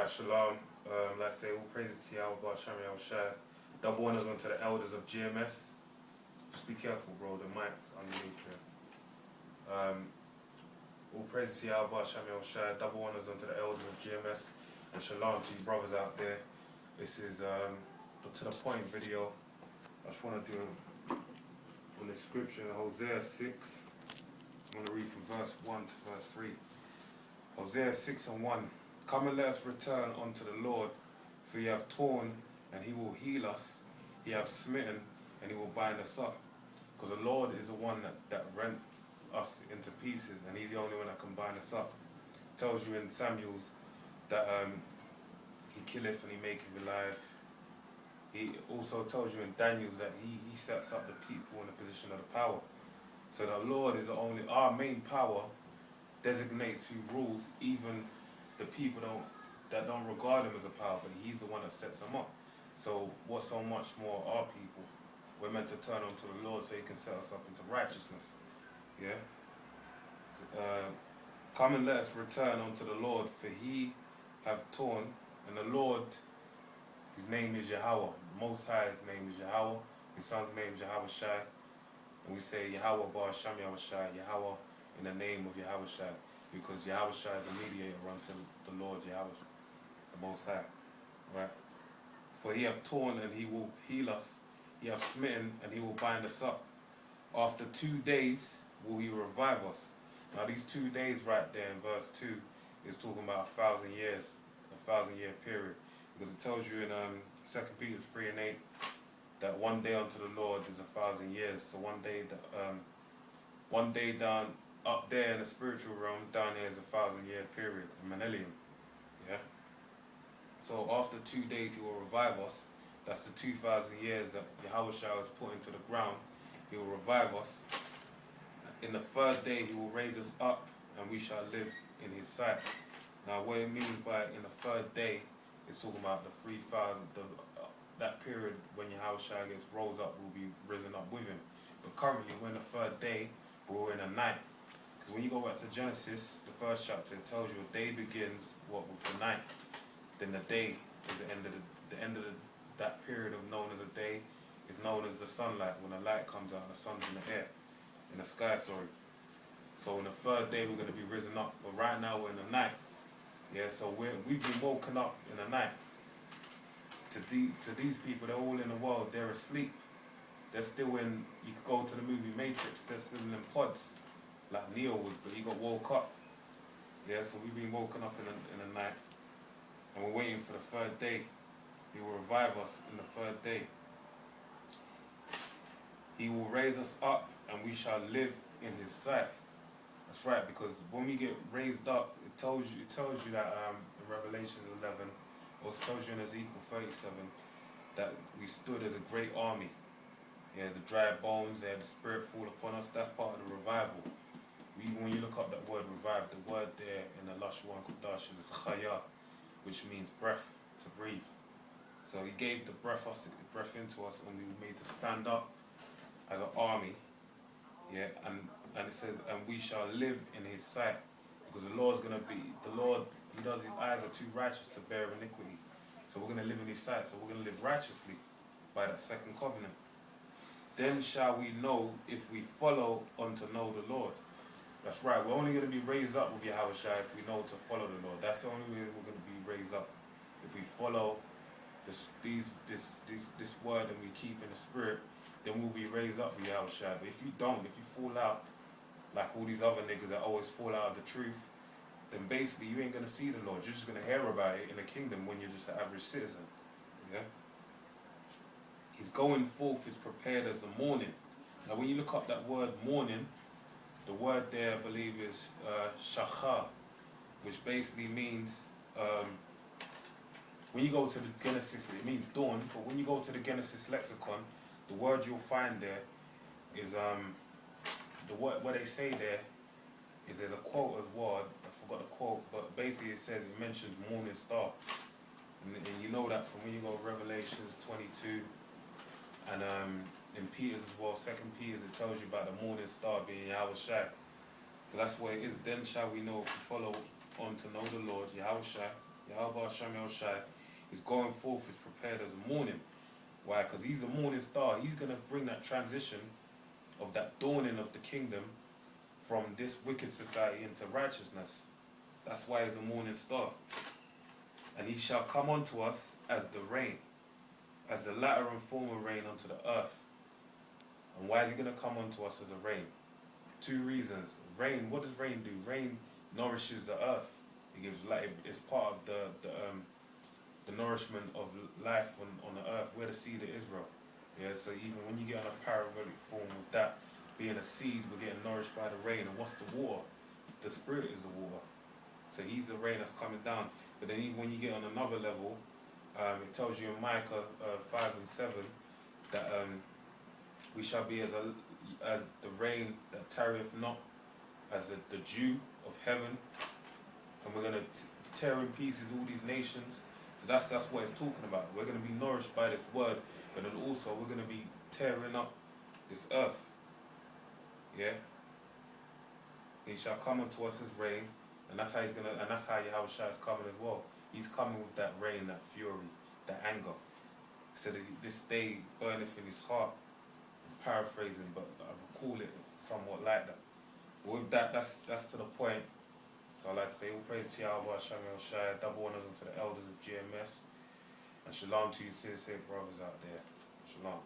Shalom. Let's say all praises to Yahweh, Shami Shai. Double honors onto the elders of GMS. Just be careful, bro. The mic's underneath here. All praises to Yahweh, Shami Shai. Double honors onto the elders of GMS. And shalom to you brothers out there. This is the to the point video. I just want to do on the scripture in Hosea 6. I'm going to read from verse 1 to verse 3. Hosea 6 and 1. Come and let us return unto the Lord, for he hath torn, and he will heal us. He hath smitten, and he will bind us up. Because the Lord is the one that rent us into pieces, and he's the only one that can bind us up. It tells you in Samuel's that he killeth and he maketh alive. He also tells you in Daniel's that he sets up the people in the position of the power. So the Lord is the only, our main power designates who rules, even the people that don't regard him as a power, but he's the one that sets them up. So what so much more our people? We're meant to turn unto the Lord so he can set us up into righteousness. Yeah? Come and let us return unto the Lord, for he have torn, and the Lord, his name is Yahweh. Most High, his name is Yahweh. His son's name is Yahweh Shai. And we say Yahweh Bar Sham Yahweh Shai, Yahweh in the name of Yahweh Shai. Because Yahweh Shai is a mediator unto the Lord Yahweh, the Most High. Right? For he hath torn and he will heal us. He hath smitten and he will bind us up. After 2 days will he revive us. Now these 2 days right there in verse 2 is talking about 1,000 years, a 1,000-year period. Because it tells you in 2 Peter 3 and 8 that one day unto the Lord is 1,000 years. So one day down up there in the spiritual realm, down here is a 1,000-year period, a millennium. Yeah? So after 2 days he will revive us. That's the 2,000 years that Yahweh Shai was put into the ground. He will revive us. In the third day he will raise us up, and we shall live in his sight. Now what it means by in the third day, it's talking about the 3,000, that period when Yahweh Shai gets rose up, will be risen up with him. But currently we're in the third day, but we're in a night. Because when you go back to Genesis, the first chapter, it tells you a day begins with the night. Then the day is the end of that period of known as a day is known as the sunlight, when the light comes out and the sun's in the air, in the sky, sorry. So in the third day we're going to be risen up. But right now we're in the night. Yeah, so we've been woken up in the night. To these people, they're all in the world, they're asleep. They're still in, you could go to the movie Matrix, they're still in pods, like Neo was, but he got woke up. Yeah, so we've been woken up in the night. And we're waiting for the third day. He will revive us in the third day. He will raise us up, and we shall live in his sight. That's right, because when we get raised up, it tells you that in Revelation 11, also tells you in Ezekiel 37, that we stood as a great army. Yeah, the dry bones, they had the spirit fall upon us. That's part of the revival. Even when you look up that word revive, the word there in the Lush one Kodash is chaya, which means breath, to breathe. So he gave the breath into us, and we were made to stand up as an army. Yeah, and it says, and we shall live in his sight. Because the Lord, he does, his eyes are too righteous to bear iniquity. So we're going to live in his sight. So we're going to live righteously by that second covenant. Then shall we know if we follow on to know the Lord. That's right. We're only going to be raised up with Yahweh Shai if we know to follow the Lord. That's the only way we're going to be raised up. If we follow this word and we keep in the spirit, then we'll be raised up with Yahweh Shai. But if you don't, if you fall out, like all these other niggas that always fall out of the truth, then basically you ain't going to see the Lord. You're just going to hear about it in the kingdom when you're just an average citizen. Yeah? His going forth is prepared as the morning. Now when you look up that word morning, the word there I believe is shachar, which basically means, when you go to the Genesis, it means dawn, but when you go to the Genesis lexicon, the word you'll find there is, the word, what they say there is, there's a quote as well, I forgot the quote, but basically it mentions morning star. And you know that from when you go to Revelations 22, and in Peter's as well, 2 Peter's, it tells you about the morning star being Yahweh Shai. So that's what it is. Then shall we know if we follow on to know the Lord, Yahweh Shai, Yahweh Hashem El Shai is going forth, is prepared as a morning. Why? Because he's a morning star. He's going to bring that transition of that dawning of the kingdom from this wicked society into righteousness. That's why he's a morning star. And he shall come unto us as the rain, as the latter and former rain unto the earth. And why is he going to come unto us as a rain? Two reasons. Rain, what does rain do? Rain nourishes the earth. It gives life. It's part of the nourishment of life on the earth. We're the seed of Israel. Yeah, so even when you get on a parabolic form with that being a seed, we're getting nourished by the rain. And what's the water? The Spirit is the water. So he's the rain that's coming down. But then even when you get on another level, it tells you in Micah 5 and 7 that we shall be as the rain that tarrieth not, as the dew of heaven, and we're going to tear in pieces all these nations. So that's what it's talking about. We're going to be nourished by this word, but then also we're going to be tearing up this earth. Yeah. He shall come unto us as rain, and that's how Yahushua is coming as well. He's coming with that rain, that fury, that anger. So that this day burneth in his heart. I'm paraphrasing, but I recall it somewhat like that. But with that, that's to the point. So I'd like to say all praise to Yahweh Hashem El Shai, double honors unto the elders of GMS, and shalom to you sincere brothers out there. Shalom.